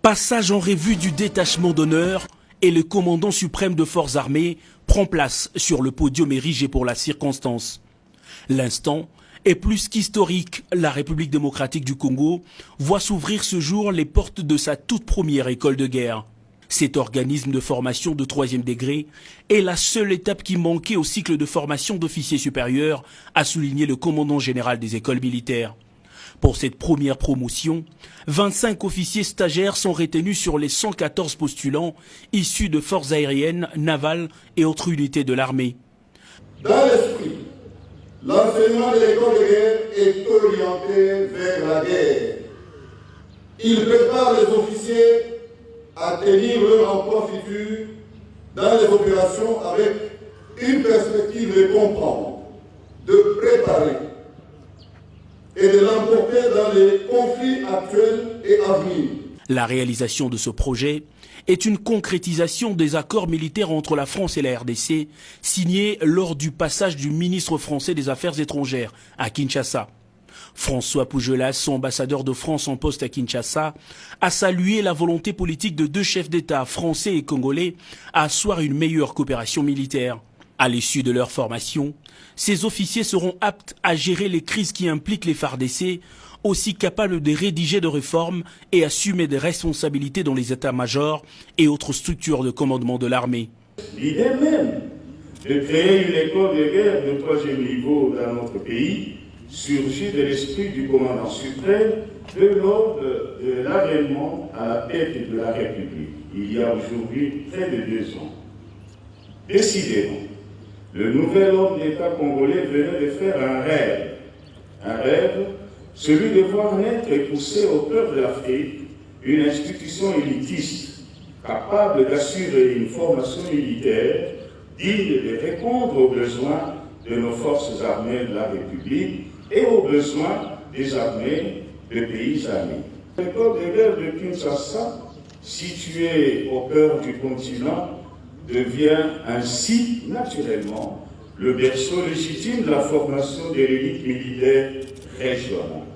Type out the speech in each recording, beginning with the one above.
Passage en revue du détachement d'honneur et le commandant suprême de forces armées prend place sur le podium érigé pour la circonstance. L'instant est plus qu'historique. La République démocratique du Congo voit s'ouvrir ce jour les portes de sa toute première école de guerre. Cet organisme de formation de 3e degré est la seule étape qui manquait au cycle de formation d'officiers supérieurs, a souligné le commandant général des écoles militaires. Pour cette première promotion, 25 officiers stagiaires sont retenus sur les 114 postulants issus de forces aériennes, navales et autres unités de l'armée. Dans l'esprit, l'enseignement de l'école de guerre est orienté vers la guerre. Il prépare les officiers à tenir leur emploi futur dans les opérations avec une perspective de comprendre, de préparer et de l'emporter dans les conflits actuels et à venir. La réalisation de ce projet est une concrétisation des accords militaires entre la France et la RDC, signés lors du passage du ministre français des Affaires étrangères à Kinshasa. François Pougelas, son ambassadeur de France en poste à Kinshasa, a salué la volonté politique de deux chefs d'État français et congolais à asseoir une meilleure coopération militaire. À l'issue de leur formation, ces officiers seront aptes à gérer les crises qui impliquent les FARDC, aussi capables de rédiger des réformes et assumer des responsabilités dans les états-majors et autres structures de commandement de l'armée. L'idée même de créer une école de guerre de 3e niveau dans notre pays surgit de l'esprit du commandant suprême lors de l'avènement à la tête de la République, il y a aujourd'hui près de 2 ans. Décidément, le nouvel homme d'État congolais venait de faire un rêve, celui de voir naître et pousser au cœur de l'Afrique une institution élitiste capable d'assurer une formation militaire digne de répondre aux besoins de nos forces armées de la République et aux besoins des armées des pays amis. L'école de guerre de Kinshasa, située au cœur du continent, devient ainsi naturellement le berceau légitime de la formation des élites militaires régionales.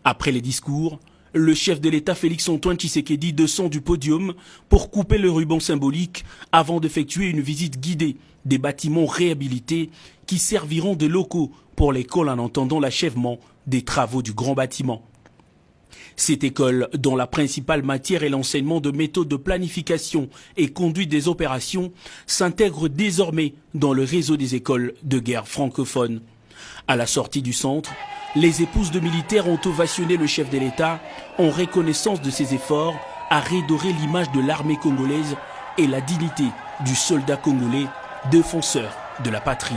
Après les discours, le chef de l'État Félix-Antoine Tshisekedi descend du podium pour couper le ruban symbolique avant d'effectuer une visite guidée des bâtiments réhabilités qui serviront de locaux pour l'école en attendant l'achèvement des travaux du grand bâtiment. Cette école, dont la principale matière est l'enseignement de méthodes de planification et conduite des opérations, s'intègre désormais dans le réseau des écoles de guerre francophones. À la sortie du centre, les épouses de militaires ont ovationné le chef de l'État en reconnaissance de ses efforts à redorer l'image de l'armée congolaise et la dignité du soldat congolais, défenseur de la patrie.